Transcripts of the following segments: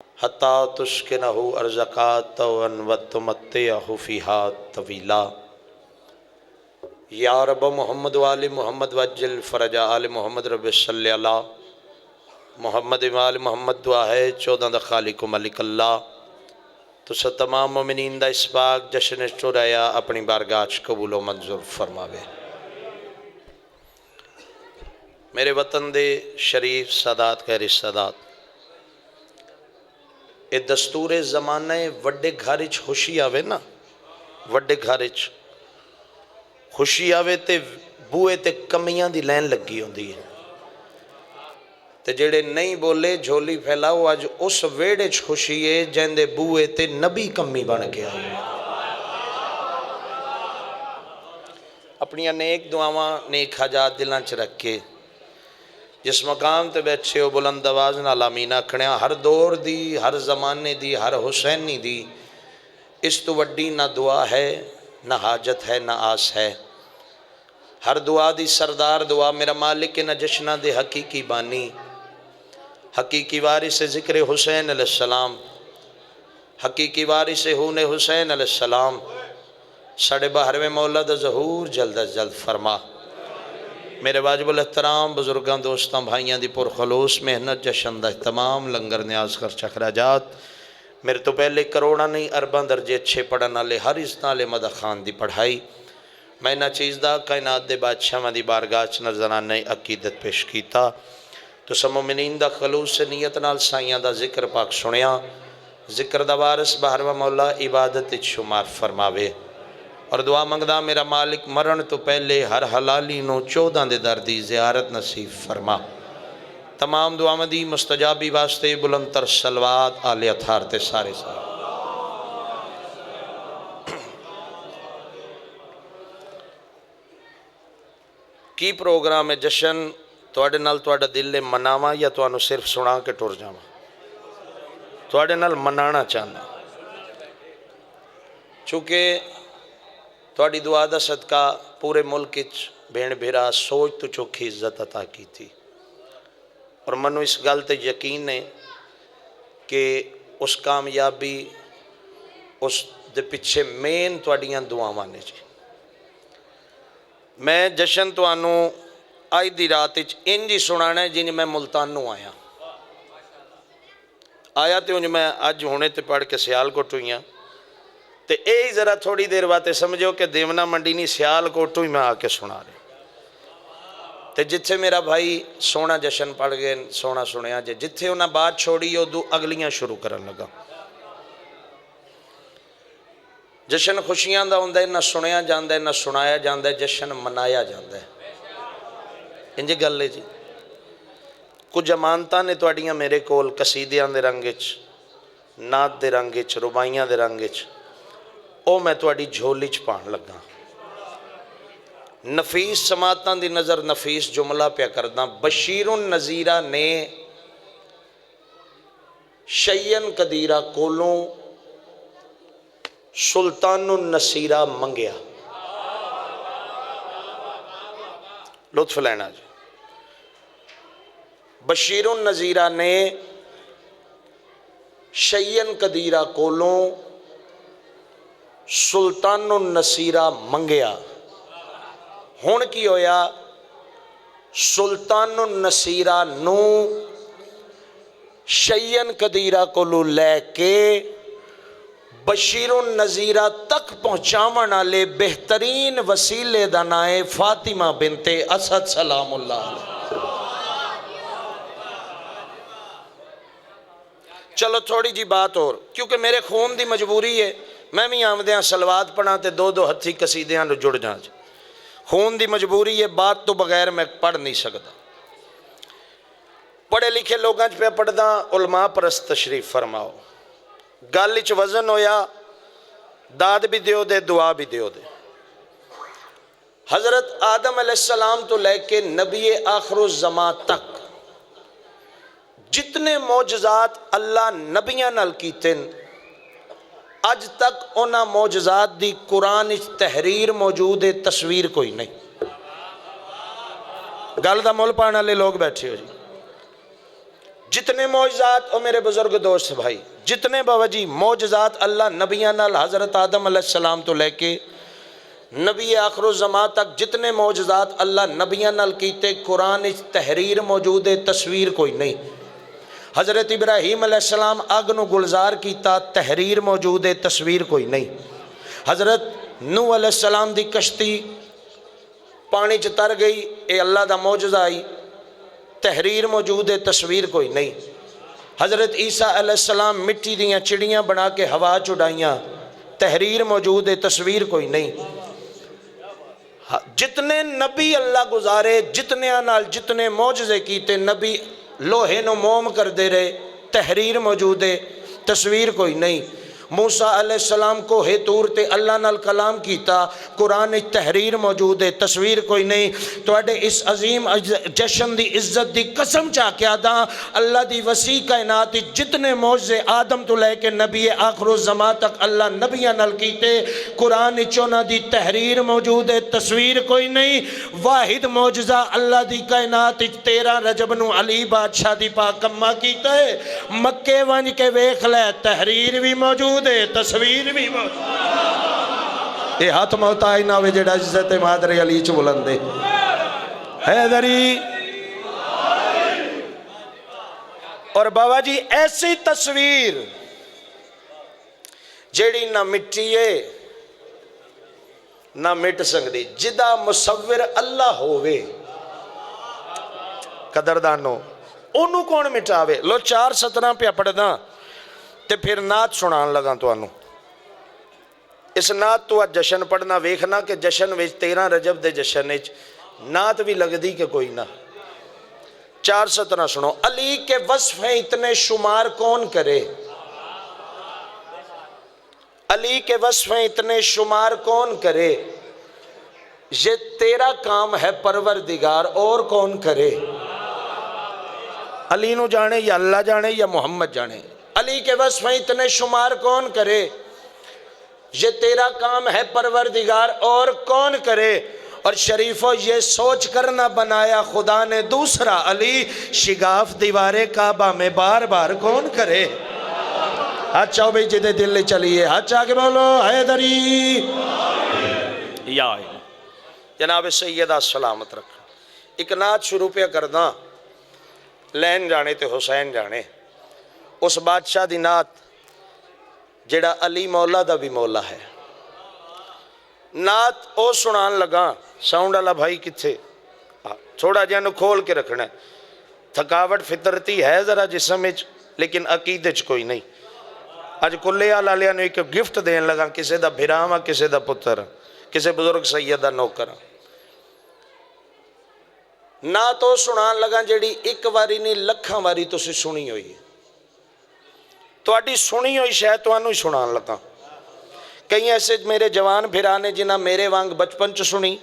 حتی تسکنہ ارزقاتن وتمتعہ فیہا طویلا۔ یا رب محمد وآل محمد وجل فرج آل محمد رب صلی اللہ محمد وآل محمد دعا ہے 14 دا خالق و ملک اللہ تو تمام مومنین دا اس پاک جشن چورایا اپنی بارگاہ قبول و منظور فرماوے۔ میرے وطن دے شریف سادات خیر سادات، اے دستور زمانہ وڈے گھارچ خوشی آوے نا، وڈے گھارچ خوشی آوے تے بوئے تے کمیاں دی لین لگی ہوندی ہے تے جڑے نہیں بولے جھولی پھیلاؤ آج اس ویڑے خوشی ہے جیندے بوئے تے نبی کمی بن گیا ہے۔ اپنی نیک دعاواں نیک حاجات دلان چ رکھ کے جس مقام تے بیٹھے ہو بلند آواز نال آمین آکھنیا۔ ہر دور دی، ہر زمانے دی، ہر حسینی دی اس تو وڈی نہ دعا ہے نہ حاجت ہے نہ آس ہے۔ ہر دعا دی سردار دعا میرا مالک نہ جشنہ دے حقیقی بانی، حقیقی وارث ذکر حسین علیہ السلام، حقیقی وارث ہون حسین علیہ السلام، ساڑھے باہر میں مولا دا ظہور جلد از جلد فرما۔ میرے واجب الاحترام بزرگاں دوستاں بھائیاں دی پرخلوص محنت جشن دا تمام لنگر نیاز خرچ اخراجات میرے تو پہلے کروڑا نہیں ارباں درجے اچھے پڑھنا لے ہر اس نالے مدہ خان دی پڑھائی میں نہ چیز دا کائنات دے بادشاہ مدی بارگاہ نرزنان نئی عقیدت پیش کیتا تو سمومنین دا خلوص سے نیت نال سائیاں دا ذکر پاک سنیا، ذکر دا وارث بہروا مولا عبادت شمار فرماوے اور دعا منگدا میرا مالک مرن تو پہلے ہر حلالی نو 14 دے دردی زیارت نصیب فرما۔ تمام دعا مدی مستجابی واسطے بلند تر صلوات آل اطہار تے سارے سارے۔ کی پروگرام ہے جشن تواڈے نال تواڈا دل مناواں یا توانو صرف سنا کے ٹر جاواں؟ تواڈے نال منانا چاہنا چونکہ تواڈی دعا دا صدقہ پورے ملک وچ بھیڑ بھیرا سوچ تو چوکھی عزت عطا کی تھی اور منو اس گل تے یقین ہے کہ اس کامیابی اس دے پیچھے مین تواڈیاں دعاواں نے جی۔ میں جشن تو آنو آئی دی رات انجی سنانا ہے جنہیں میں ملتانوں آیا تے انجھ میں آج ہونے تے پڑھ کے سیال کو ٹوئیاں تے اے ذرا تھوڑی دیر باتے سمجھو کہ دیونا منڈی نہیں سیال کو ٹوئی میں آکے سنا رہے تے جتھے میرا بھائی سونا جشن پڑھ گئے سونا سنیا جے جتھے انہاں بات چھوڑی ہو دو اگلیاں شروع کرن لگا۔ جشن خوشیاں دا ہوندہ ہے نہ سنیا جاندہ ہے نہ سنایا جاندہ ہے، جشن منایا جاندہ ہے۔ انجھے گل لے جی کچھ امانتاں نے توڑیاں میرے کول قصیدیاں دے رنگچ نات دے رنگچ ربائیاں دے رنگچ او میں توڑی جھولیچ پان لگا۔ نفیس سماعتاں دی نظر نفیس جملہ پہ کردہ بشیر النذیرہ نے شیئن قدیرہ کولوں سلطان النصیرہ منگیا۔ لطف لینا جی۔ بشیر النذیرہ نے شیئن قدیرہ کولوں سلطان النصیرہ منگیا۔ ہون کی ہویا سلطان النصیرہ نو شیئن قدیرہ کولوں لے کے بشیر النذیرہ تک پہنچاونا لے بہترین وسیلے دنائے فاطمہ بنت اسد سلام اللہ علیہ۔ چلو تھوڑی جی بات اور کیونکہ میرے خون دی مجبوری ہے میں بھی آمدیاں سلوات پڑھاتے دو دو ہتھی قصیدیاں نو جڑ جائیں خون دی مجبوری ہے بات تو بغیر میں پڑھ نہیں سکتا۔ پڑھے لکھے لوگاں پہ پڑھدا علماء پرست تشریف فرماؤ گالچ وزن ہویا داد بھی دیو دے دعا بھی دیو دے۔ حضرت آدم علیہ السلام تو لے کے نبی آخر الزمان تک جتنے معجزات اللہ نبیاں نال کیتے اج تک انہاں معجزات دی قرآن تحریر موجود ہے تصویر کوئی نہیں۔ گل دا مول پانا لے لوگ بیٹھے ہو جی جتنے معجزات او میرے بزرگ دوست بھائی جتنے باوجی معجزات اللہ نبیاں نال حضرت آدم علیہ السلام تو لے کے نبی آخر الزمان تک جتنے معجزات اللہ نبیاں نال کیتے قرآن اچ تحریر موجود ہے تصویر کوئی نہیں. حضرت ابراہیم علیہ السلام اگ نو گلزار کیتا تحریر موجود ہے تصویر کوئی نہیں. حضرت نوح علیہ السلام دی کشتی پانی چ تر گئی اے اللہ دا معجزہ آئی تحریر موجود ہے تصویر کوئی نہیں. حضرت عیسیٰ علیہ السلام مٹی دیاں چڑیاں بنا کے ہوا چڑائیاں تحریر موجود ہے تصویر کوئی نہیں. جتنے نبی اللہ گزارے جتنے نال جتنے معجزے کیتے نبی لوہے نو موم کر دے رہے تحریر موجود ہے تصویر کوئی نہیں. موسیٰ علیہ السلام کو ہے طور تے اللہ نال کلام کیتا قرآن تحریر موجود ہے تصویر کوئی نہیں. تو اڈے اس عظیم جشن دی عزت دی قسم چاہ کیا دا اللہ دی وسیع کائنات جتنے معجزے آدم تو لے کے نبی آخر الزمان تک اللہ نبیاں نال کیتے قرآن چونا دی تحریر موجود ہے تصویر کوئی نہیں. واحد معجزہ اللہ دی کائنات 13 رجب نو علی بادشاہ دی پاکمہ کیتا ہے مکے ونج کے ویکھ لے تحریر بھی موجود تصویر بھی یہ ہاتھ موتائی نہ ہوئے جڑا عزت مادر علی چ بلندے حیدری. اور بابا جی ایسی تصویر جیڑی نہ مٹی ہے نہ مٹ سکتی جدا مصور اللہ ہوئے قدردانو انہوں کون مٹاوے. لو 4 سطرہ پہ پڑھ دا تے پھر نعت سنان لگا تو آنو اس نعت تو آج جشن پڑھنا ویکھنا کہ جشن ویچ 13 رجب دے جشن ویچ نعت بھی لگ دی کہ کوئی نہ. 4 سطرہ سنو. علی کے وصفیں اتنے شمار کون کرے علی کے وصفیں اتنے شمار کون کرے یہ تیرا کام ہے پروردگار اور کون کرے. علی نو جانے یا اللہ جانے یا محمد جانے. علی کے وصفیں اتنے شمار کون کرے یہ تیرا کام ہے پروردگار اور کون کرے. اور شریفوں یہ سوچ کر نہ بنایا خدا نے دوسرا علی شگاف دیوار کعبہ میں بار بار کون کرے. ہاتھ چاہو بھئی جدے دل لے چلیے ہاتھ چاہ کے بولو حیدری یا جناب سیدہ سلامت رکھ. ایک نعت شروع پہ کرداں لین جانے تے حسین جانے اس بادشاہ دی نعت جڑا علی مولا دا بھی مولا ہے. نعت او سنان لگا ساؤنڈ والا بھائی کتھے تھوڑا جانو کھول کے رکھنا ہے. تھکاوٹ فطرتی ہے ذرا جسم وچ لیکن عقیدے چ کوئی نہیں. اج کلے آلہ نے ایک گفٹ دین لگا کسے دا بھراواں کسے دا پتر کسے بزرگ سیدہ نوکر. نعت او سنان لگا جڑی ایک واری نہیں لکھاں واری تو سے سنی ہوئی تو اڈی سنی ہوئی شاید تو انہوں ہی سنان لگا. کئی ایسے میرے جوان بھرانے جنہ میرے وانگ بچپن چ سنی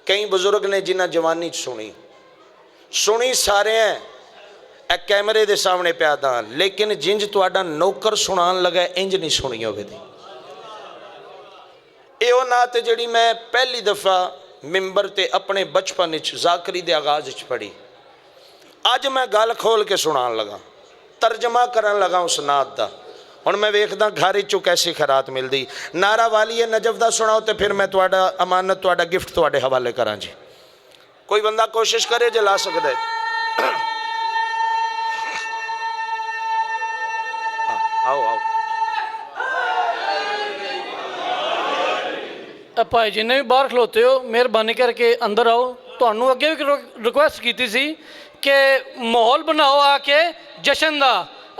کئی بزرگ نے جنہ جوانی چ سنی سارے ہیں اے کیمرے دے سامنے پیادا لیکن جنج تو اڈا نوکر سنان لگا انج نہیں سنی ہوئے دی. ایو نعت جڑی میں پہلی دفعہ ممبر تے اپنے بچپن چ ذاکری دے آغاز چ پڑھی آج میں گال کھول کے سنان لگا ترجمہ کرن لگا اس نعت دا. اور میں ویکھدا گھر چوں کیسی خیرات مل دی. نعرہ والی نجف دا سناؤ تے پھر میں تواڈا امانت تواڈا گفٹ تواڈے حوالے کراں جی. کوئی بندہ کوشش کرے جے لا سکدا ہے. آؤ آؤ بھائی جنہیں بھی باہر کھلوتے ہو مہربانی کر کے اندر آؤ. تو انہوں اگے بھی ریکویسٹ کیتی سی کہ ماحول بناؤ آ کے جشن دا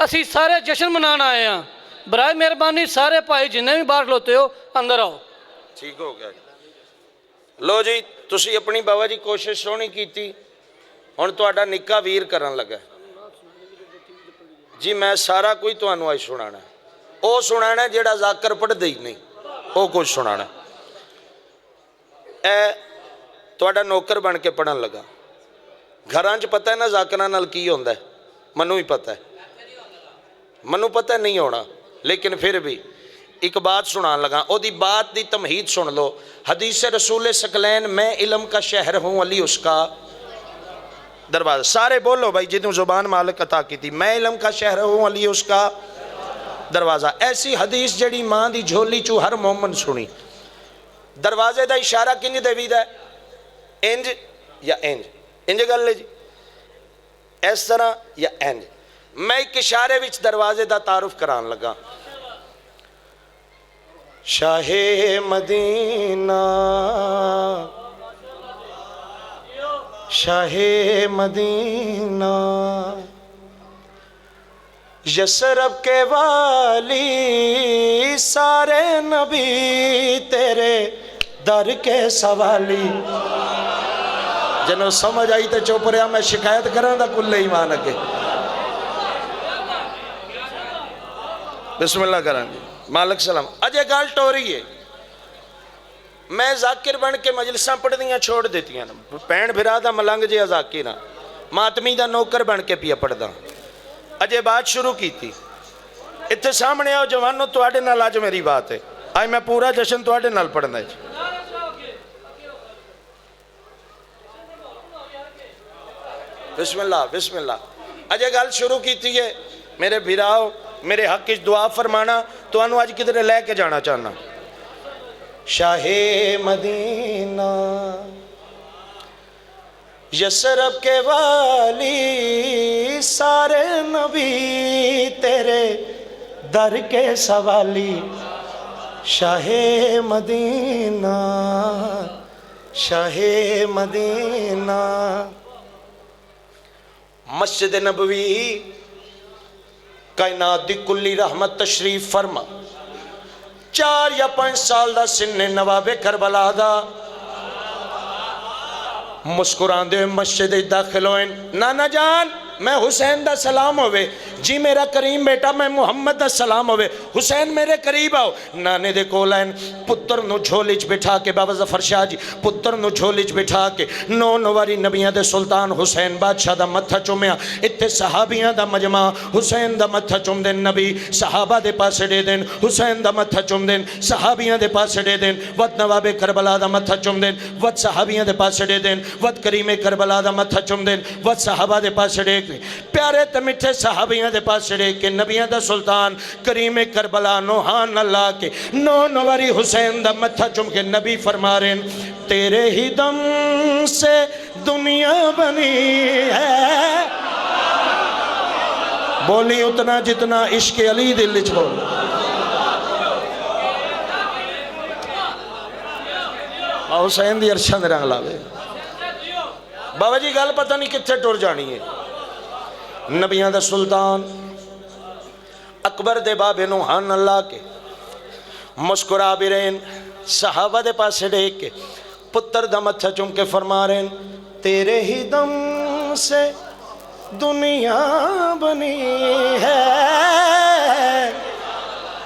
اسی سارے جشن منانا آئے ہیں. برائے مہربانی سارے بھائی جنہیں بھی باہر کھلوتے ہو اندر آؤ. ٹھیک ہو گیا. لو جی تسی اپنی بابا جی کوشش سونی کیتی ہن تہاڈا نکا ویر کرن لگا جی میں سارا کوئی تانوں آئی سنانا او سنانا جیڑا ذاکر پڑھ دے ہی نہیں او کچھ سنانا. اے تہاڈا نوکر بن کے پڑھن لگا. گھراں چ پتہ ہے نا ذاکراں نال کی ہوندا ہے منوں ہی پتہ ہے منوں پتہ نہیں ہونا لیکن پھر بھی ایک بات سنان لگا. او دی بات دی تمہید سن لو. حدیث رسول ثقلین میں علم کا شہر ہوں علی اس کا دروازہ. سارے بولو بھائی جتوں زبان مالک عطا کی تھی. میں علم کا شہر ہوں علی اس کا دروازہ. ایسی حدیث جڑی ماں دی جھولی چو ہر مومن سنی. دروازے دا اشارہ کنج دے ویدہ ہے؟ انج یا انج؟ انج گل لے جی اس طرح یا انج. میں ایک اشارے وچ دروازے دا تعارف کران لگا. شاہ مدینہ شاہ مدینہ یثرب کے والی سارے نبی تیرے در کے سوالی. جنہوں سمجھ آئی تے چوپ رہا میں شکایت کروں دا کل ایمان اگے. بسم اللہ کریں جی. مالک سلام. اجے گال ٹوری ہے. میں ذاکر بن کے مجلساں پڑھ دیاں چھوڑ دیتی ہیں. پین بھرا دا ملنگ جے ذاکر ہاں. ماتمی دا نوکر بن کے پیا پڑھ دا. اجے بات شروع کی تھی. اتھے سامنے آؤ جوانوں تواڈے نال آج میری بات ہے. آج میں پورا جشن تواڈے نال پڑھنا ہے. بسم اللہ بسم اللہ. اجے گل شروع کی تھی ہے. میرے بھراؤ میرے حق کی دعا فرمانا تو انہوں آج کدھر لے کے جانا چاہنا. شاہ مدینہ یثرب کے والی سارے نبی تیرے در کے سوالی. شاہ مدینہ شاہ مدینہ. مسجد نبوی کائنات دی کلی رحمت تشریف فرما. 4 یا 5 سال دا سن نواب کربلا دا مسکران دے مسجد داخل ہوئیں. نانا جان میں حسین دا سلام ہوئے. جی میرا کریم بیٹا میں محمد دا سلام ہوئے. حسین میرے قریب آؤ. نانے دے کولائن پتر نو جھولیچ بٹھا کے بابا ظفر شاہ جی پتر نو جھولیچ بٹھا کے نواری نبیاں دے سلطان حسین بادشاہ دا متھا چومیا. اتھے صحابیاں دا مجمع حسین دا متھا چوم دین. نبی صحابہ دے پاسے دے دین. حسین دا متھا چوم دین. صحابیاں دے پاسے دے دین. ود نواب کربلا دا متھا چوم دین. ود صحابیاں دے پاسے دے دین. ود کریم کربلا دا متھا چوم دین. ود صحابہ دے پاسے دے پیارے تے میٹھے صحابیاں دے پاس چڑے کے نبیاں دا سلطان کریم کربلا نوحان اللہ کے نواری حسین دا متھا چم کے نبی فرما رہے ہیں تیرے ہی دم سے دنیا بنی ہے. بولی اتنا جتنا عشق علی دل وچ بول. حسین دی عرشاں دے رنگ لاوے. بابا جی گل پتہ نہیں کتھے ٹر جانی ہے. نبیاں دا سلطان اکبر دے بابے نوحان اللہ کے مسکرا بھی رہن. صحابہ دے پاسے دیکھ کے پتر دا متھا چم کے فرما رہن تیرے ہی دم سے دنیا بنی ہے.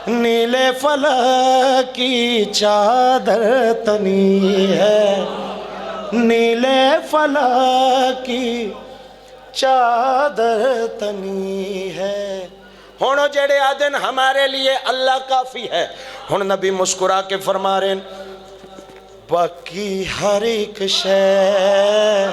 نیلے فلک کی چادر تنی ہے. نیلے فلک کی چادر تنی ہے. ہونو جڑے آدن ہمارے لیے اللہ کافی ہے. ہون نبی مسکرا کے فرما رہے ہیں باقی ہر ایک شے.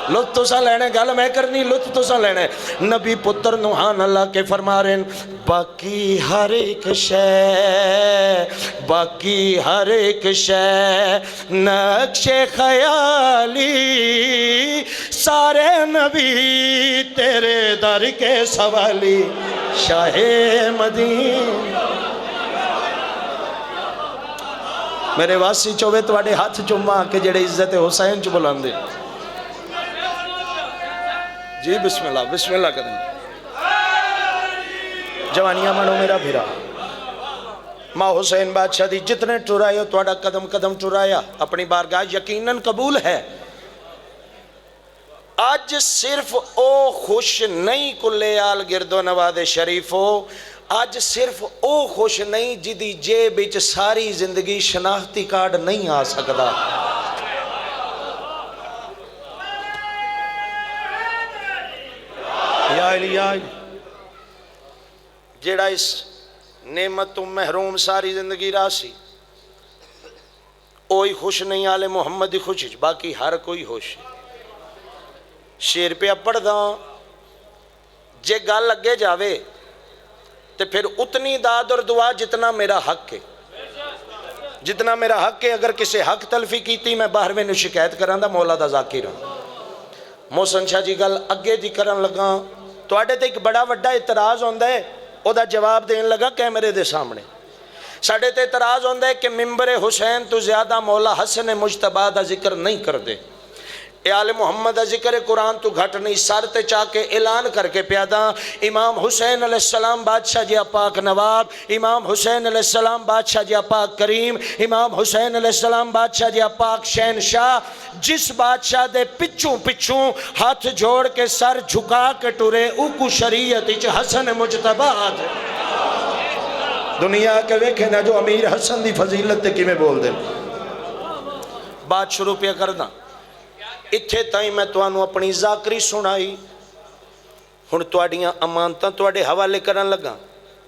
لطف تو سا لینے گل میں کرنی لطف تو سا لینے. نبی پتر نوحان اللہ کے فرما رہے ہیں باقی ہر ایک شے باقی ہر ایک شے نقش خیالی سارے نبی تیرے در کے سوالی. شاہ مدینہ میرے واسی چوے تواڈے ہاتھ چوما کہ جڑے عزت حسین چ بلاندے. جی بسم اللہ کریں. جوانیاں منو میرا بھیرا ماں حسین بادشاہ دی جتنے ٹرائے ہو تواڈا قدم قدم ٹرایا اپنی بارگاہ یقیناً قبول ہے. آج صرف او خوش نہیں کلے آل گرد و نواز شریفو. آج صرف او خوش نہیں جدی جیب وچ ساری زندگی شناختی کارڈ نہیں آ سکدا. یا علی جیڑا اس نعمت تو محروم ساری زندگی راسی اوہی خوش نہیں آلے محمد خوش باقی ہر کوئی خوش. شیر پہ پڑھدا جے گل اگے جاوے تو پھر اتنی داد اور دعا جتنا میرا حق ہے، جتنا میرا حق ہے۔ اگر کسی حق تلفی کیتی میں باہر میں شکایت کران دا مولا دا ذاکر ہوں۔ محسن شاہ جی گل اگے دی کرن لگا تو آڑے تے ایک بڑا وڈا اعتراض ہوندہ ہے، او دا جواب دین لگا کیمرے دے سامنے۔ ساڑھے تے اعتراض ہوندہ ہے کہ ممبر حسین تو زیادہ مولا حسن مجتبیٰ دا ذکر نہیں کر دے، اے آل محمد ذکر قرآن تو گھٹ نہیں، سر تے چاہ کے اعلان کر کے پیادا امام حسین علیہ السلام بادشاہ جی پاک نواب، امام حسین علیہ السلام بادشاہ جی پاک کریم، امام حسین علیہ السلام بادشاہ جی پاک شہنشاہ، جس بادشاہ دے پچھوں پچھوں ہاتھ جوڑ کے سر جھکا کے ٹورے اوکو شریعت اچ حسن مجتبیٰ دے۔ دنیا کے ویکھے نا جو امیر حسن دی فضیلت تے کی میں بول دیں۔ بات شروع پہ کردہ اتھے تائیں میں توانو اپنی ذاکری سنائی، ہن تواڈیاں امانتاں تواڈے حوالے کرن لگا،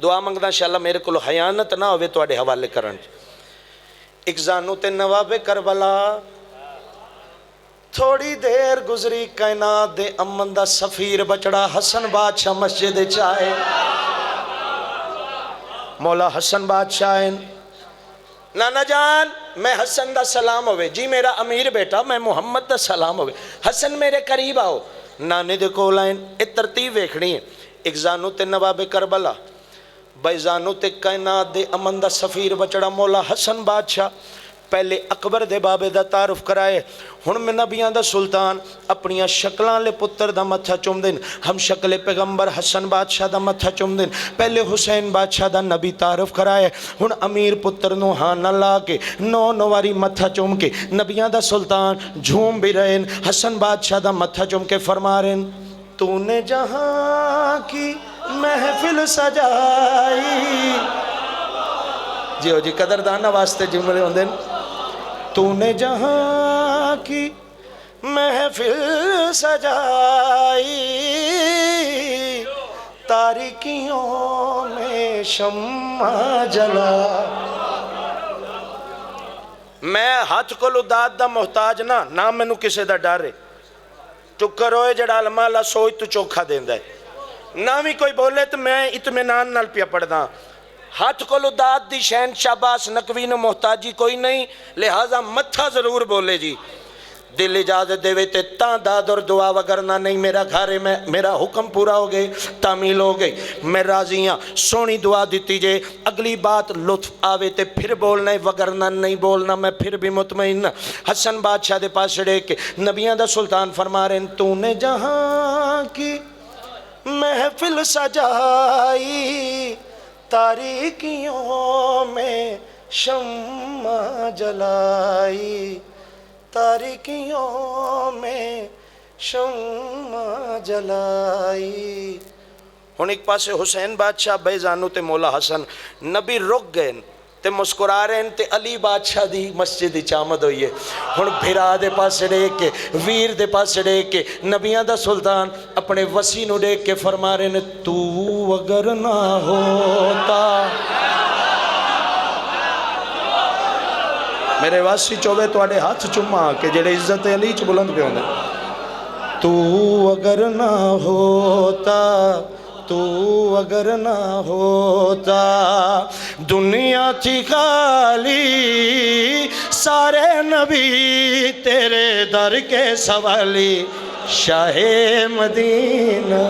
دعا منگدا انشاءاللہ میرے کولو خیانت نہ ہوئے تواڈے حوالے کرن۔ ایک زانو تے نواب کربلا، تھوڑی دیر گزری کائنات دے امن دا سفیر بچڑا حسن بادشاہ مسجد چاہے، مولا حسن بادشاہ ہیں۔ نانا جان میں حسن دا سلام ہوئے، جی میرا امیر بیٹا میں محمد دا سلام ہوئے، حسن میرے قریب آؤ۔ نانے دے کول آئیں، ایک ترتیب ویکھنی ہے، ایک زانو تے نواب کربلا، بھائی زانو تے کائنات دے امن دا سفیر بچڑا مولا حسن بادشاہ، پہلے اکبر دے بابے دا تعارف کرائے، ہن میں نبیان دا سلطان اپنیاں شکلان لے پتر دا متھا چوم دین، ہم شکل پیغمبر حسن بادشاہ دا متھا چوم دین، پہلے حسین بادشاہ دا نبی تعارف کرائے، ہن امیر پتر نو ہاں نہ لا کے نو نواری متھا چوم کے نبیان دا سلطان جھوم بھی رہے، حسن بادشاہ دا متھا چوم کے فرما رہے، تو نے جہاں کی محفل سجائی، جی قدردانہ واسطے جملے ہوندے، تو نے جہاں کی محفل سجائی، تاریکیوں میں شمع جلا۔ میں ہاتھ کو لداد دا محتاج نہ میں نو کسے دا ڈارے، ٹکر ہوئے جڑا المالا سوئی تو چوکھا دیندہ ہے، نہ بھی کوئی بولے تو میں اطمینان نال پیا پڑھ دا، ہاتھ کو لداد دی شہن شاباس نقوین و محتاجی کوئی نہیں، لہذا متھا ضرور بولے جی، دل اجازت دے تے تاں داد اور دعا وگرنہ نہیں، میرا گھارے میں میرا حکم پورا ہو گئے، تعمیل ہو گئی، میں راضیاں سونی دعا دیتی جے، اگلی بات لطف آوے تے پھر بولنا ہے وگرنہ نہیں بولنا، میں پھر بھی مطمئن۔ حسن بادشاہ دے پاس چھڑے کے نبیان دا سلطان فرما رہے ہیں، تو نے جہاں کی محفل سجائی، تاریکیوں میں شمع جلائی، تاریکیوں میں شمع جلائی۔ ہن ایک پاسے حسین بادشاہ بے زانو تے مولا حسن نبی رک گئے تے مسکرا رہے ہیں تے علی بادشاہ دی مسجد چامد ہوئی ہے، ہن بھرا دے پاس ڈے کے ویر دے پاس ڈے کے نبیان دا سلطان اپنے وسیع نو ڈے کے فرما رہے ہیں، تو اگر نہ ہوتا، میرے واسی چوبے تو آڑے ہاتھ چمہ کہ جڑے عزت علی چ بلند پہ ہوندے، تو اگر نہ ہوتا، تو اگر نہ ہوتا، دنیا تھی خالی، سارے نبی تیرے در کے سوالی، شاہ مدینہ۔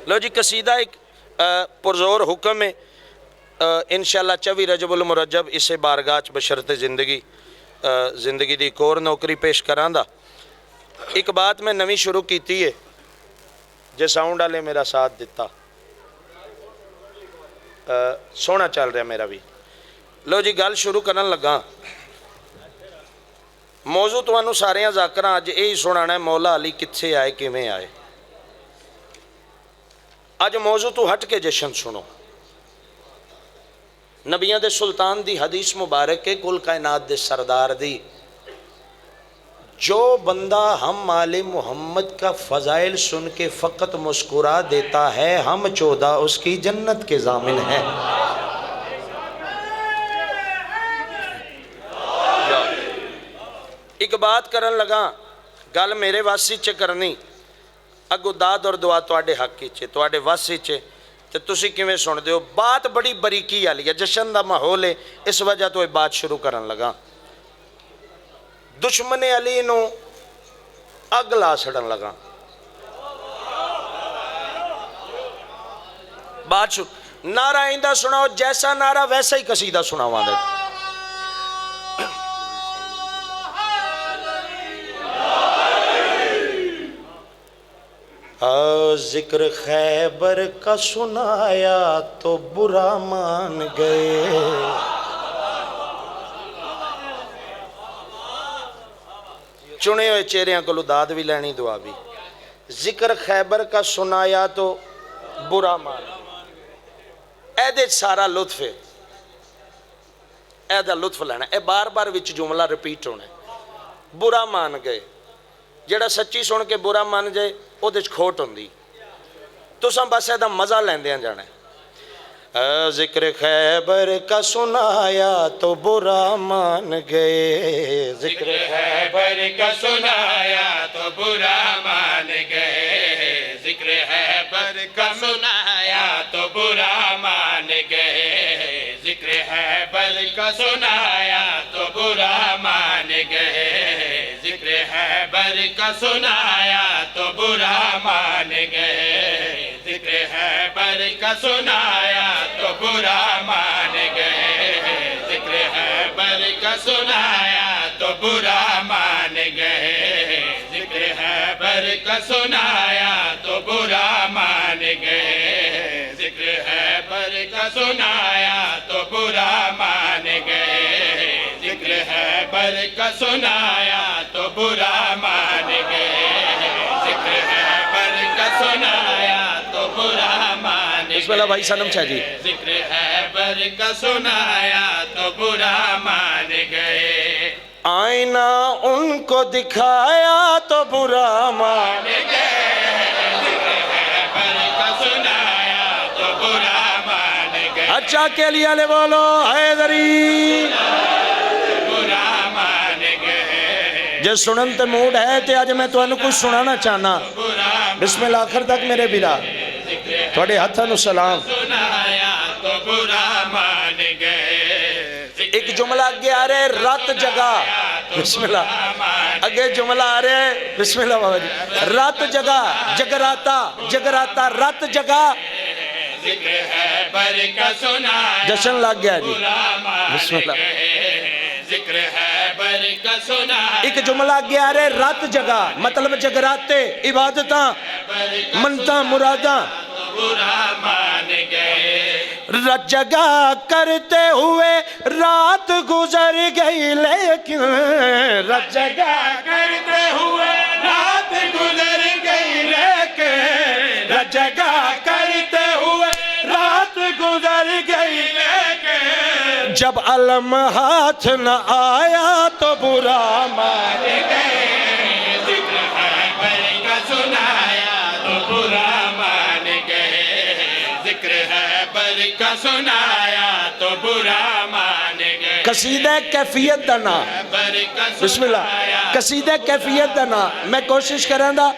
لو جی قصیدہ ایک پرزور حکم ہے، انشاءاللہ 24 رجب المرجب اسے بارگاہ بشرط زندگی دی ایک اور نوکری پیش کران دا۔ ایک بات میں نوی شروع کیتی ہے، جے ساؤنڈ والے میرا ساتھ دیتا، سونا چل رہا میرا بھی۔ لو جی گل شروع کرن لگا، موضوع تو ساریاں ذاکراں اج یہی سنانا ہے، مولا علی کتھے آئے کیویں آئے۔ آج موضوع تو ہٹ کے جشن سنو، نبیاں دے سلطان دی حدیث مبارک ہے کل کائنات دے سردار دی جو بندہ ہم آل محمد کا فضائل سن کے فقط مسکرا دیتا ہے ہم 14 اس کی جنت کے ضامن ہیں. ایک بات کرن لگا گل میرے واسی چے کرنی اگو داد اور دعا تواڈے حق چے تواڈے واسی چے تے تسی کیویں سن دیو. بات بڑی بریکی والی ہے جشن دا ماحول ہے اس وجہ تو یہ بات شروع کرن لگا. دشمن علی نو اگ لا چھڑن لگا. بات شروع نعرہ آئندہ سناؤ جیسا نعرہ ویسا ہی قصیدہ سناواں دے. ذکر خیبر کا سنایا تو برا مان گئے. چنے ہوئے چہریاں کو داد بھی لینی دعا بھی. ذکر خیبر کا سنایا تو برا مان اے دے سارا لطف ہے اے دا لطف لینا اے بار بار وچ جملہ رپیٹ ہونا ہے. برا مان گئے جیڑا سچی سن کے برا مان جائے او دے کھوٹ ہوندی تساں بس اے دا مزہ لیندیاں جانا ہے. ذکر خیبر کا سنایا تو برا مان گئے. ذکر خیبر کا سنایا تو برا مان گئے. ذکر خیبر کا سنایا تو برا مان گئے. ذکر خیبر کا سنایا تو برا مان گئے. ذکر خیبر کا سنایا تو برا مان گئے. ذکر خیبر کا سنایا تو برا مان گئے. ذکر خیبر کا سنایا تو برا مان گئے. ذکر خیبر کا سنایا تو برا مان گئے. ذکر خیبر کا سنایا تو برا مان گئے. ذکر خیبر کا سنایا تو برا مان گئے. ذکر خیبر کا سنایا تو برا مان گئے. بسم اللہ بھائی سنم چھا جی. ذکر خیبر کا سنایا تو برا مان گئے. آئینہ ان کو دکھایا تو برا مان گئے. ذکر خیبر کا سنایا تو برا مان گئے. اچھا کے لیے لے بولو حیدری. برا مان گئے. جس سنن تے موڈ ہے تے آج میں تو انہوں کچھ سنانا چاہنا. بسم اللہ آخر تک میرے بیرا تھوڑے ہاتھوں سلام. سنایا تو برا مان گئے. ایک جملہ آگے آ رہے رات جگہ. بسم اللہ اگے جملہ آ رہے بسم اللہ بابا جی. رات جگہ جگراتا جگراتا رات جگہ. ذکر خیبر کا سنایا جشن لگ گیا جی. بسم اللہ. ذکر خیبر کا سنایا. ایک جملہ آگے آ رہے رات جگہ مطلب جگراتے عبادتاں منتاں مراداں. برا مان گئے. رات جگہ کرتے ہوئے رات گزر گئی لیکن رات جگہ کرتے ہوئے رات گزر گئی لیکن. رات جگہ کرتے ہوئے رات گزر گئی لیکن. جب علم ہاتھ نہ آیا تو برا مان گئے. ذکر خیبر کا سنایا تو برا مان گئے. ذکر خیبر کا سنایا تو برا مان گئے. قصیدہ کیفیت دنا. بسم اللہ قصیدہ کیفیت دنا میں کوشش کریں دا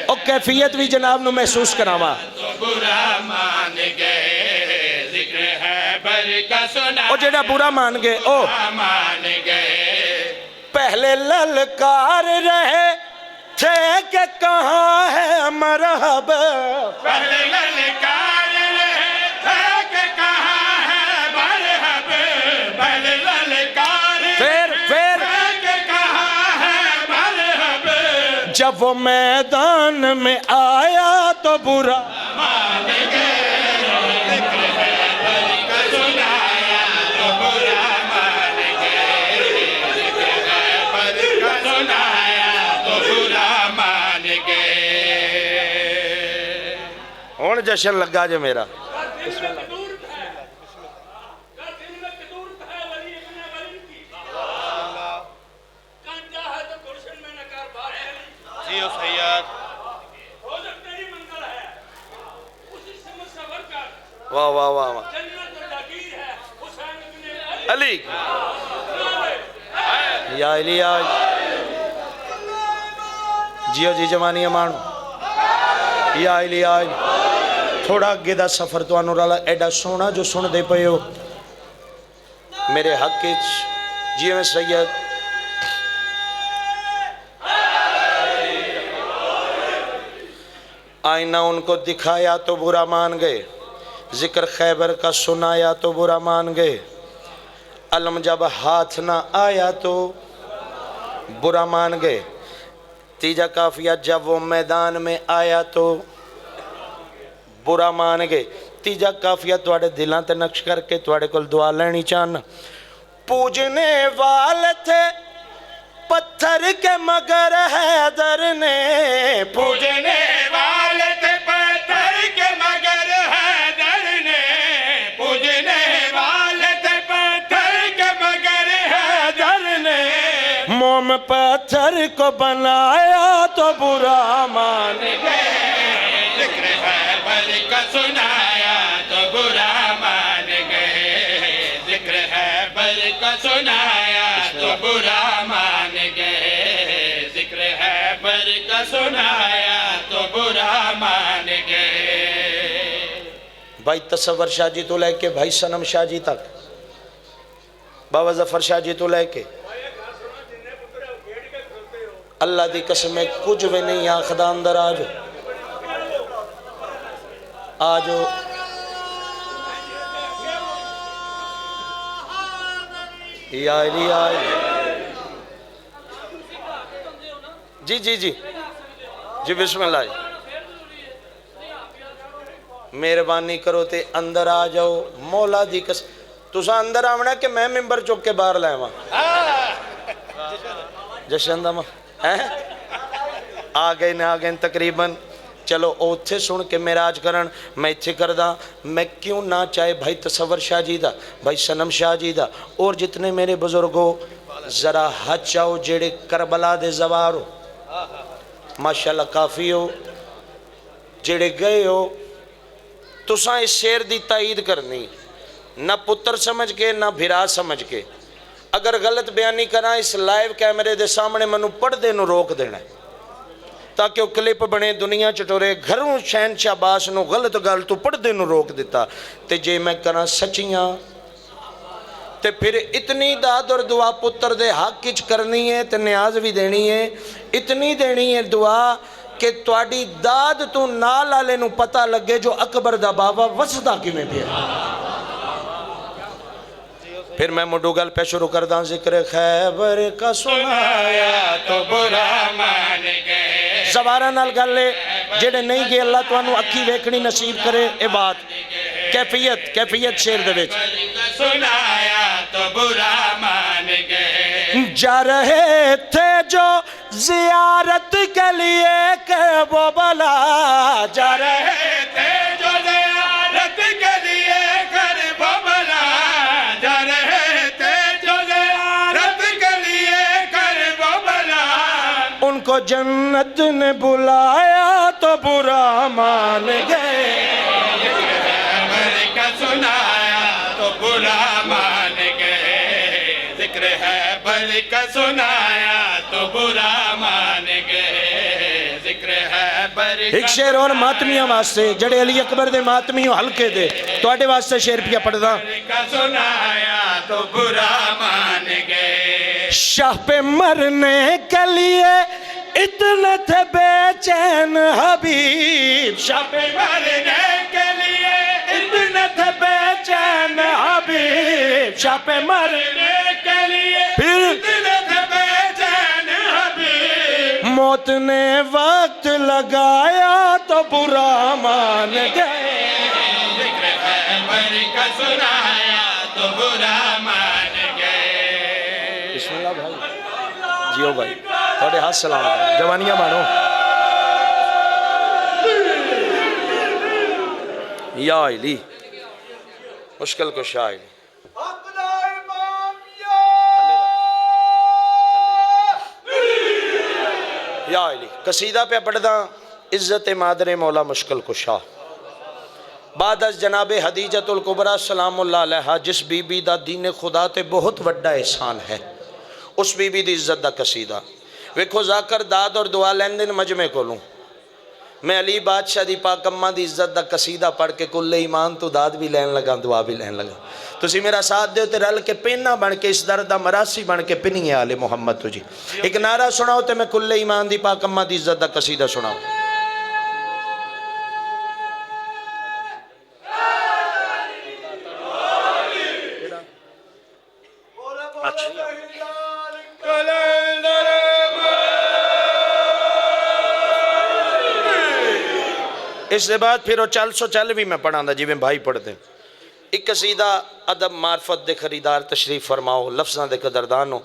اور کیفیت بھی جناب نو محسوس کراوا. تو برا مان گئے. ذکر خیبر کا سنایا او جڑا برا مان گئے او مان گئے. پہلے للکار رہے تھے کہ کہاں ہے مرحب. پہلے للکار رہے تھے کہ کہاں ہے مرحب. پہلے للکار پھر رہے کہ کہاں ہے مرحب. جب وہ میدان میں آیا تو برا مان گئے. ذکر خیبر کا سنایا تو برا مان گئے. ذکر خیبر کا سنایا تو برا مان گئے. ہون جشن لگا جو میرا. واہ واہ واہ واہ علی یا علی یا جیو جی جوانی مانو یا علی یا علی تھوڑا اگے دا سفر تو آنو رالا ایڈا سونا جو سن دے پئے ہو میرے حق جیو میں سید آئینہ ان کو دکھایا تو برا مان گئے ذکر خیبر کا سنایا تو برا مان گئے علم جب ہاتھ نہ آیا تو برا مان گئے تیجا کافیہ جب وہ میدان میں آیا تو برا مان گئے تیجا کافیہ توڑے دلان تے نقش کر کے توڑے کل دعا لینی چاہنا پوجنے والے تھے پتھر کے مگر حیدر نے پوجنے والے تھے پتھر کے مگر حیدر نے پوجنے والے تھے پتھر کے مگر حیدر نے موم پتھر کو بنایا تو برا مان گئے ذکر خیبر کا سنایا تو برا مان گئے ذکر خیبر کا سنایا تو برا مان گئے ذکر خیبر کا سنایا تو برا مان گئے بھائی تصور شاہ جی تو لے کے بھائی سنم شاہ جی تک بابا ظفر شاہ جی تو لے کے اللہ دی قسمیں کچھ بھی نہیں آخدہ اندر آجو آجو یا علی یا علی جی جی جی جی بسم اللہ مہربانی کرو تے اندر آ جاؤ مولا دی قسم تسا اندر آونا کہ میں ممبر چوک کے باہر لائے وہاں جشن دا آگئے نہ آگئے تقریباً چلو اوتھے سن کے میراج کرن میں اتھے کردہ میں کیوں نہ چاہے بھائی تصور شاہ جی دا بھائی سنم شاہ جی دا اور جتنے میرے بزرگوں ذرا ہاتھ چاہو جیڑے کربلا دے زوار ہو ماشاءاللہ کافی ہو جیڑے گئے ہو تساں اس شیر دی تائید کرنی نہ پتر سمجھ کے نہ بھرا سمجھ کے اگر غلط بیانی کرنا اس لائیو کیمرے دے سامنے منو پڑھ دے نو روک دینا ہے تاکہ وہ کلپ بنے دنیا چٹورے گھروں شہنشاہ باس نو غلط گل تو پڑھ دے نو روک دیتا تے جے میں کرنا سچیاں تے پھر اتنی داد اور دعا پتر دے حق کچھ کرنی ہے تے نیاز بھی دینی ہے اتنی دینی ہے دعا کہ تواڈی داد تو نال آلے نو پتہ لگے جو اکبر دا بابا وسطہ کی میں بھی پھر میں مڈوگل پہ شروع کردہ ذکر خیبر کا سنایا تو برا مان گئے زوارہ نال گلے جڑے نہیں گئے اللہ تو انو اکھی ویکھنی نصیب کرے اے بات کیفیت شیر دے وچ سنایا تو برا مان گئے جا رہے تھے جو زیارت کے لیے کہ وہ بلا جا رہے تھے جو زیارت کے لیے کر ببلا جا رہے تھے جو زیارت کے لیے کر ببلا ان کو جنت نے بلایا تو برا مان گئے خیبر کا سنایا تو برا مان گئے ذکر خیبر کا سنایا تو برا مان گئے ذکر خیبر ایک شیر اور ماتمیاں واسطے جڑے علی اکبر دے ماتمیوں ہلکے دے تو آٹے واسطے شیر پیا پڑھ دا کا سنایا تو برا مان گئے شاہ پہ مرنے کے لیے اتنے تھے بے چین حبیب شاہ پہ مرنے کے لیے اتنے تھے بے چین حبیب شاہ پہ مرنے کے لیے پھر اتنے تھے بے چین حبیب موت نے وقت لگایا تو برا مان گئے ذکر خیبر کا سنایا تو برا مان گئے بسم اللہ بھائی جیو بھائی تھوڑے ہاتھ سلام جوانیاں مانو یا علی مشکل کو شاہ علی یا علی قصیدہ پہ پڑھ دا عزت مادر مولا مشکل کو شاہ بعد از جناب حدیجۃ الکبریٰ سلام اللہ علیہ جس بی بی دا دین خدا تے بہت وڈا احسان ہے، اس بی بی دی عزت دا قصیدہ ویکھو ذاکر داد اور دعا لین دن مجمع کو لوں میں علی بادشاہ دی پاک اماں دی عزت دا قصیدہ پڑھ کے کل ایمان تو داد بھی لین لگا دعا بھی لین لگا تسی میرا ساتھ دیو تے رل کے پیننا بن کے اس درد دا مراسی بن کے پنی آل محمد تو جی ایک نعرہ سناؤ تے میں کل ایمان دی پاک اماں دی عزت دا قصیدہ سناؤ اس سے بعد پھر وہ چل سو چل بھی میں پڑھاں دا جی میں بھائی پڑھتے ہیں ایک قصیدہ ادب معرفت دے خریدار تشریف فرماؤ لفظاں دے قدردانو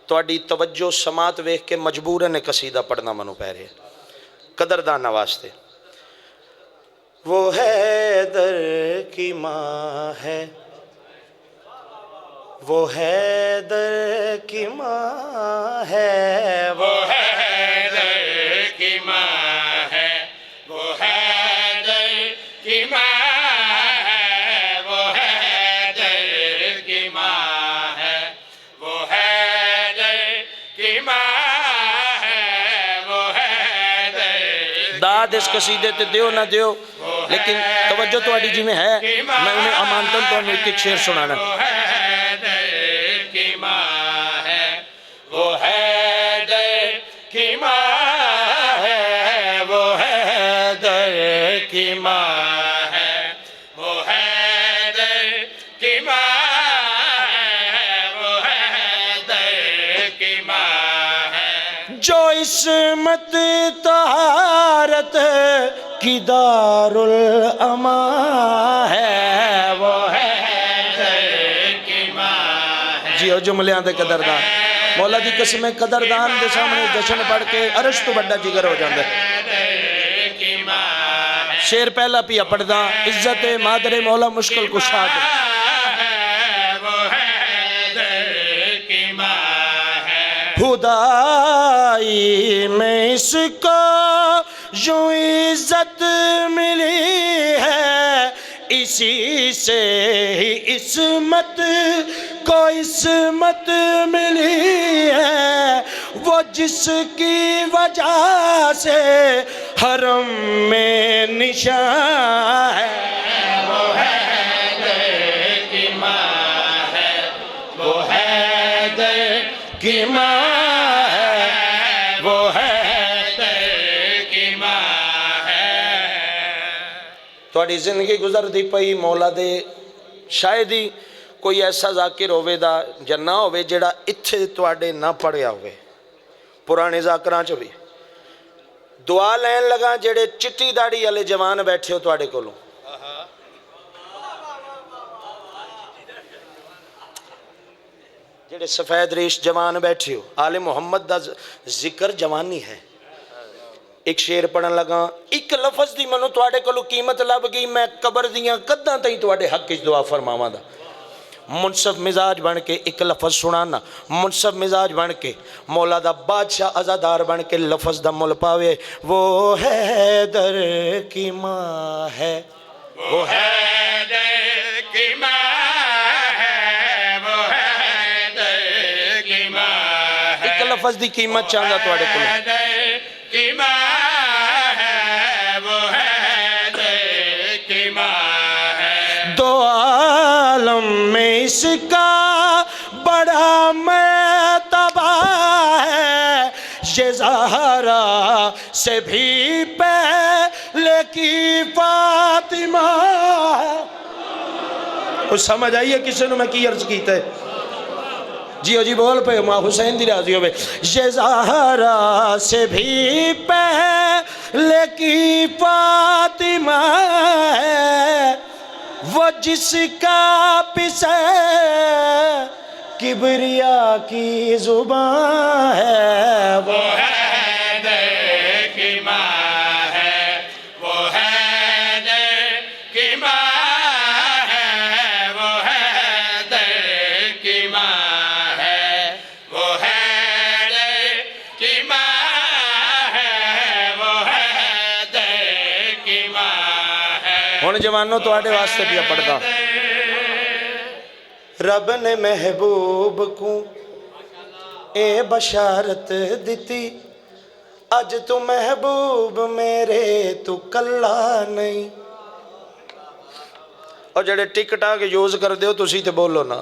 تواڈی توجہ سماعت ویکھ کے مجبور نے قصیدہ پڑھنا منو پہ رہے قدردانہ واسطے وہ حیدر کی ماں ہے وہ حیدر کی ماں ہے وہ حیدر کی ماں ہے وہ حیدر کی ماں ہے وہ حیدر کی ماں ہے وہ حیدر کی ماں ہے وہ حیدر داد اس قصیدے تے دیو نہ دیو لیکن توجہ تو آڈی جی میں ہے میں انہیں امانتن تو انہیں ایک شعر سنانا وہ حیدر کی ماں ہے وہ حیدر کی ماں ہے وہ حیدر کی ماں ہے وہ حیدر کی ماں ہے جو عصمت طہارت کی دار الامان ہے وہ حیدر کی ماں ہے جی او جملیاں دے قدردان مولا دی قسم قدردان دے سامنے جشن پڑھ کے عرش تو بڑا جگر ہو جاندے شیر پہلا پیا پڑھ دا عزت مادر مولا مشکل کشا دے خدائی میں اس کو یوں عزت ملی ہے اسی سے ہی عصمت کو عصمت ملی ہے وہ جس کی وجہ سے حرم میں نشان ہے وہ حیدر کی ماں ہے وہ حیدر کی ماں ہے وہ حیدر کی ماں ہے تھوڑی زندگی گزر دی پئی مولا دے شاید ہی کوئی ایسا ذاکر ہوئے دا یا نہ ہوئے جڑا اتھے تواڈے نہ پڑھیا ہوئے پرانے ذاکران چو بھی دعا لین لگا جڑے چٹی داڑی والے جوان بیٹھے ہو تواڈے کولوں جڑے سفید ریش جوان بیٹھے ہو آل محمد دا ذکر جوانی ہے ایک شیر پڑھن لگا ایک لفظ دی منو تواڈے کولوں قیمت لب گئی میں قبر دیاں قداں تائیں تواڈے حق وچ دعا فرماواں دا منصف مزاج بن کے ایک لفظ سنانا منصف مزاج بن کے مولا دا بادشاہ عزادار بن کے لفظ دا مل پاوے وہ حیدر کی ماں ہے وہ حیدر کی ماں ہے وہ حیدر کی ماں ہے ایک لفظ دی قیمت چاہندا تواڈے کول حیدر کی ماں ہے وہ حیدر کی ماں ہے دو عالم میں اس کا بڑا مرتبہ ہے یہ زہرا سے بھی پہلے کی فاطمہ کچھ سمجھ آئیے کسی نے میں کی عرض کیتا ہے جی بول پہ ماں حسین دی راضی ہوئے یہ زہرا سے بھی پہلے کی فاطمہ ہے وہ جس کا پسے کبریا کی زبان ہے وہ حیدر کی ماں ہے وہ حیدر کی ماں ہے وہ حیدر کی ماں ہے وہ حیدر کی ماں ہے وہ حیدر کی ماں ہے ہن جوانوں تواڈے واسطے پیا پڑھدا رب نے محبوب کو اے بشارت دیتی اج تو محبوب میرے تو کلا نہیں اور جڑے ٹکٹ آ کے یوز کر دیو تسی تے بولو نا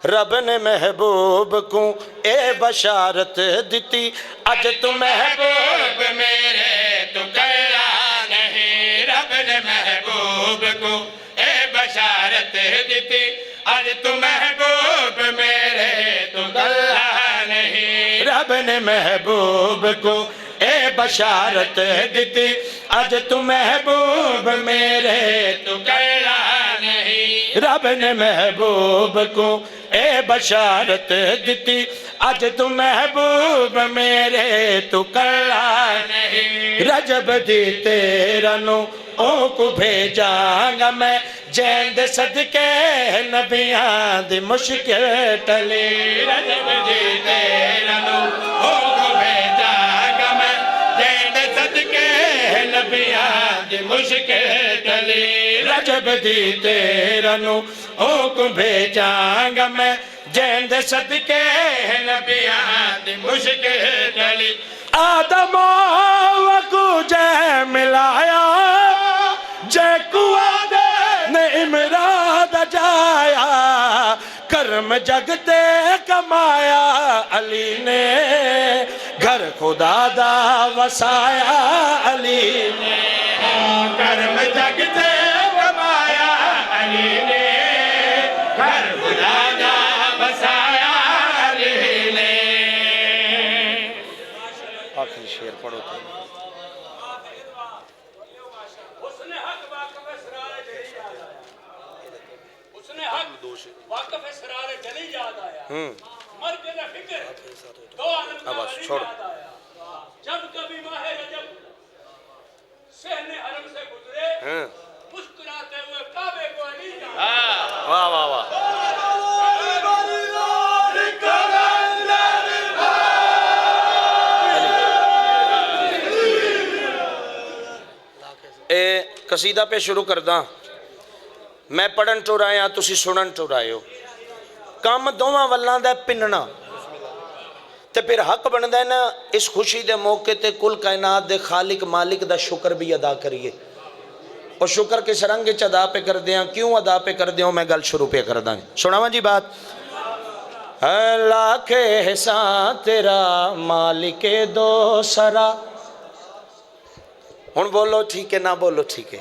رب نے محبوب کو اے بشارت دیتی اج تو محبوب میرے تو کلا نہیں رب نے محبوب کو اے بشارت دیتی آج تو محبوب میرے تو کلا نہیں رب نے محبوب کو اے بشارت دیتی اج تو محبوب میرے تو کلا نہیں رب نے محبوب کو اے بشارت دیتی اج تو محبوب میرے تو کلا نہیں رجب دی تیرا نو او کو بھیجاں گا میں جین دے صدقے نبیاں دی مشکل ٹلی رجب جی تیرا نو او کو بھیجا گا میں جین دے صدقے نبیاں دی مشکل ٹلی رجب دی تیرا نو او کو بھیجاں گا میں جین دے صدقے نبیاں دی مشکل ٹلی آدم وکو جے ملایا جے کو آدم نے امراد جایا کرم جگتے کمایا علی نے گھر خدا دا وسایا علی نے کرم جگتے کمایا علی نے گھر خدا دا بسایا علی نے آخری شعر پڑھو تو واقف اسرار جلی یاد آیا مرگ نہ فکر دو عالم کا بس ولی چھوڑ یاد آیا جب کبھی ماہ رجب صحن حرم سے گزرے مسکراتے ہوئے کعبے کو علی یاد آیا واہ واہ واہ اے قصیدہ پہ شروع کردہ میں پڑھن ٹور آیا تسی سنن ٹور آئے ہو کام دوواں واللان دا پننا تے پھر حق بن دے نا اس خوشی دے موقع تے کل کائنات دے خالق مالک دا شکر بھی ادا کریے اور شکر کس رنگ چ ادا پہ کر دیاں کیوں ادا پہ کر دیاں میں گل شروع پہ کر داں سناواں جی بات لاکھ احسان تیرا مالک دو سرا ہن بولو ٹھیک ہے نہ بولو ٹھیک ہے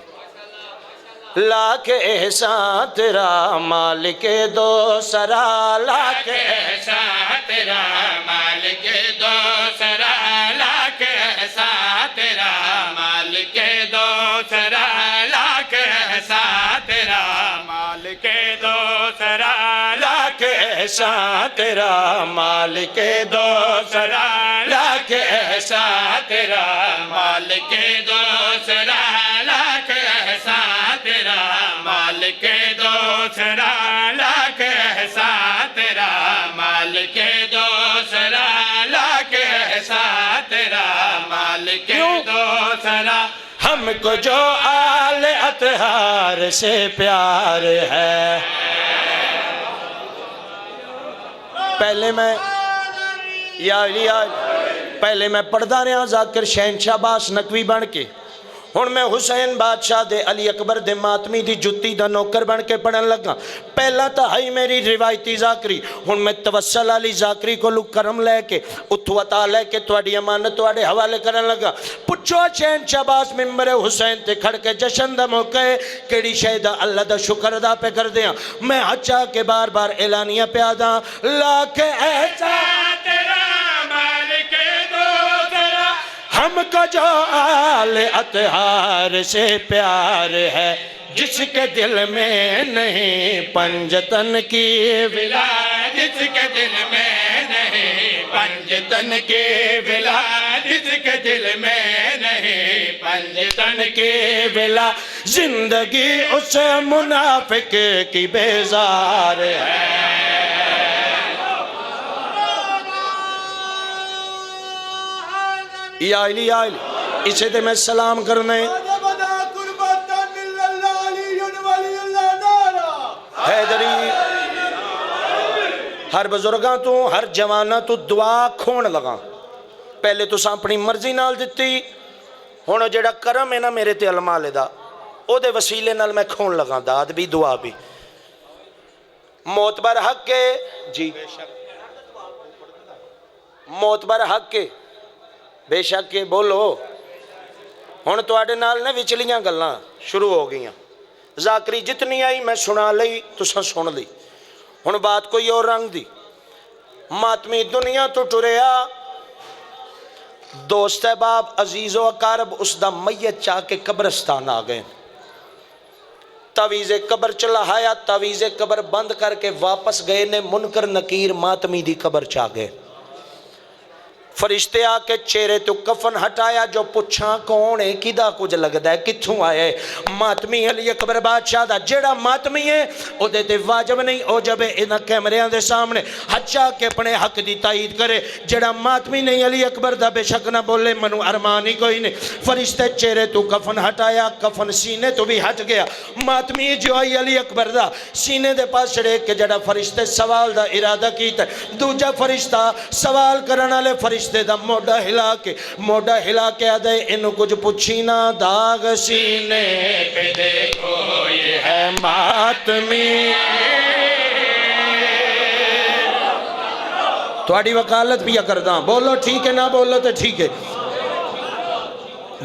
لاکھ احسان تیرا مالک دو سرا لاکھ احسان تیرا مالک دو سرا لاکھ احسان تیرا مالک دو سرا لاکھ احسان تیرا مالک دو سرا لاکھ احسان تیرا مالک دو سرا لاکھ احسان تیرا مالک دو سرا لاکھ احسان تیرا مالک دو سرا لاکھ احسان تیرا مالک دو سرا لاکھ احسان تیرا مالک دو سرا ہم کو جو آل اطہار سے پیار ہے پہلے میں پہلے میں پڑھدا رہا ذاکر شہنشاہ باس نقوی بن کے ہن میں حسین بادشاہ دے علی اکبر دے ماتمی دی جتی دا نوکر بن کے پڑھن لگا پہلا تا ہی میری روایتی ذاکری ہن میں توسل علی ذاکری کو لوگ کرم لے کے اتھو عطا لے کے تواڈی امانت تواڈے حوالے کرن لگا پچھو چین شہباز ممبر حسین تے کھڑ کے جشن دا موقع ہے کیڑی شے دا اللہ دا شکر ادا پہ کر دیاں میں اچھا کے بار بار اعلانیہ پہ آداں لاکھ احسان تیرا مالک دو سرا ہم کو جو آل اطہار سے پیار ہے جس کے دل میں نہیں پنجتن کی ولا جس کے دل میں نہیں پنجتن کی ولا جس کے دل میں نہیں پنجتن کی ولا زندگی اس منافق کی بیزار ہے یا علی اسے دے میں سلام کرنے ہر بزرگاں تو ہر جواناں تو دعا کھون لگا پہلے تو اپنی مرضی نال دیتی ہن جڑا کرم ہے نا میرے تے علماء لے دا او دے وسیلے نال میں کھون لگا داد بھی دعا بھی موتبر حق کے جی موتبر حق کے بے شک کے بولو ہن تواڈے نال نے وچلیاں گلاں شروع ہو گئیاں ذاکری جتنی آئی میں سنا لئی تساں سن لی ہن بات کوئی اور رنگ دی ماتمی دنیا تو ٹریا دوست احباب عزیز و اقارب اس دا میت چاہ کے قبرستان آ گئے تعویذ قبر چلا ہایا تعویذ قبر بند کر کے واپس گئے نے منکر نکیر ماتمی دی قبر چاہ گئے فرشتے آ کے چہرے تو کفن ہٹایا جو پوچھاں کون ہے کدا کچھ لگدا ہے کتھوں آیا ہے ماتمی علی اکبر بادشاہ دا جیڑا ماتمی ہے او دے تے واجب نہیں او جب انہاں کیمریاں دے سامنے حجا کے اپنے حق دی تائید کرے جیڑا ماتمی نہیں علی اکبر دا بے شک نہ بولے منو ارمان ہی کوئی نہیں فرشتے چہرے تو کفن ہٹایا کفن سینے تو بھی ہٹ گیا ماتمی جو آئی علی اکبر دا سینے دے پاس چڑھے کہ جیڑا فرشتے سوال دا ارادہ کیتا ہے دوجا فرشتہ سوال کرن والے فرشتے دا موڈا ہلا کے آدھے انہوں کچھ پوچھی نہ داغ سینے پہ دیکھو یہ ہے ماتمی تواڈی وکالت بھی کرداں بولو ٹھیک ہے نہ بولو تو ٹھیک ہے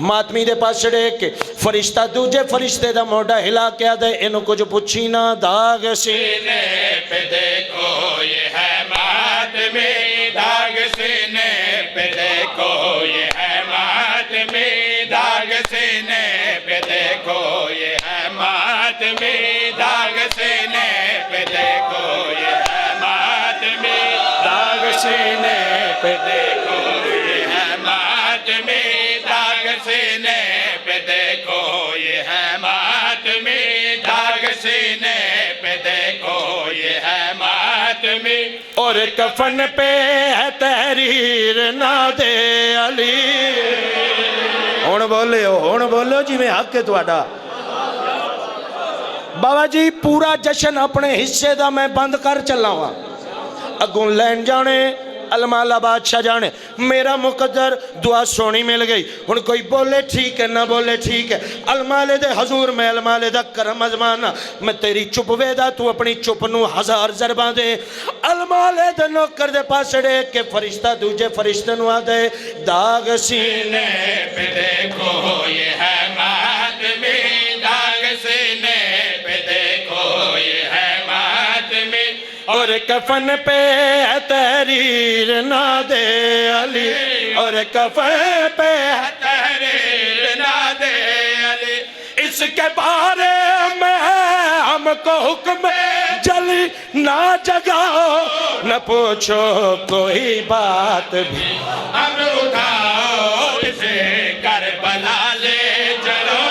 ماتمی دے پاس چڑھے کے فرشتہ دوجے فرشتے دا موڈا ہلا کے آدھے انہوں کچھ پوچھی نہ داغ سینے پہ دیکھو یہ ہے ماتمی داغ سینے پہ دیکھو یہ ہے ماتمی داغ سینے پہ دیکھو یہ ہے ماتمی داغ سینے پہ دیکھو یہ ہے ماتمی داغ سینے پہ دیکھو یہ ہے ماتمی داغ سینے پہ دیکھو یہ ہے ماتمی داغ سینے پہ دیکھو یہ ہے ماتمی اور کفن پہ ہے تحریر نہ دے علی ہون بولو جی میں حق ہے تواڈا بابا جی پورا جشن اپنے حصے دا میں بند کر چلا ہوا اگوں لین جانے المالا بادشاہ جانے میرا مقدر دعا سونی مل گئی ہن کوئی بولے ٹھیک ہے نہ بولے ٹھیک ہے المالے دے حضور میں المالے دا کرم ازمانا میں تیری چپ ویدہ تو اپنی چپ نو 1000 ضرباں دے المالے دے نوکر دے پاس ڈے کہ فرشتہ دوجے فرشتہ نو آدھے داغ سینے پہ دیکھو یہ ہے ماتمی داغ سینے پہ دیکھو یہ ہے ماتمی اور کفن پہ تحریر نہ دے علی اور کفن پہ تحریر نہ دے علی اس کے بارے میں ہم کو حکم جلی نہ جگاؤ نہ پوچھو کوئی بات بھی اب اٹھاؤ اسے کربلا لے چلو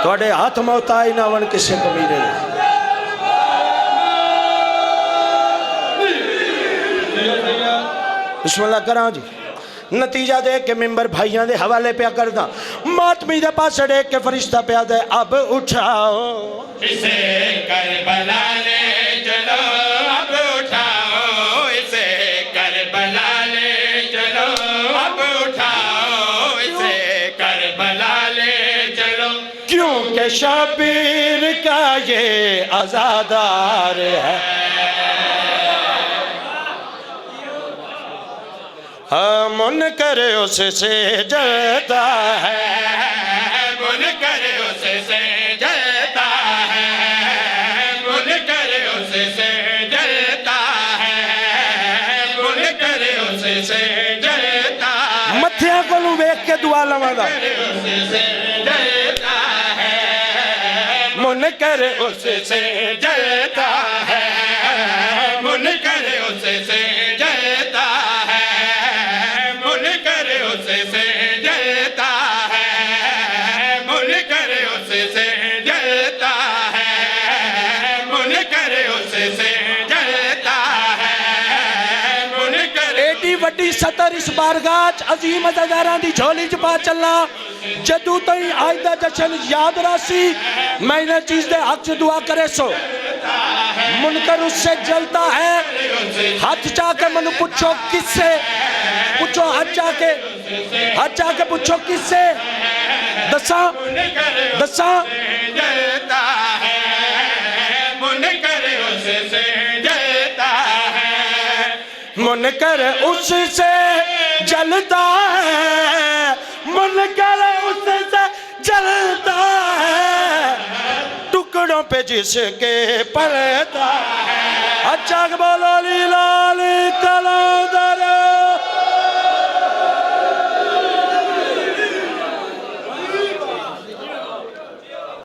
تھوڑے ہاتھ موتائی نہ ون کسے کمینے بسم اللہ کراں جی نتیجہ دے کے ممبر بھائیاں دے حوالے پہ کردہ ماتمی دے پاس اڑے کے فرشتہ پہ دے اب اٹھاؤ اسے کربلا لے چلو اب اٹھاؤ اسے کربلا لے چلو اب اٹھاؤ اسے کربلا لے چلو کیونکہ شبیر کا یہ عزادار ہے منکر اس سے جلتا ہے منکر اس سے جلتا ہے منکر اس سے جلتا ہے منکر اس سے جلتا ہے متھیاں کو لوں بیک کے دعا لمادا منکر اس سے جلتا ہے منکر اس سے جلتا ہے منکر اس سے جلتا ہے منکر اس سے جلتا ہے منکر اس سے جلتا ہے منکر ایڈی وڈی سطر اس بارگاہ عظیم عزاداراں دی جھولی چ پا چلا جدو تئی آج دا جشن یاد راسی میں انہیں چیز دے حق سے دعا کرے سو منکر اس سے جلتا ہے ہاتھ چاہ کے منو پوچھو کس سے پوچھو ہاتھ چاہ کے پوچھو کس سے دساں جلتا ہے منکر اس سے جلتا ہے منکر اس سے جلتا ہے منکر اس سے جلتا ہے ٹکڑوں پہ جس کے پڑتا ہے اچھا کہ بولو لیلہ کلندر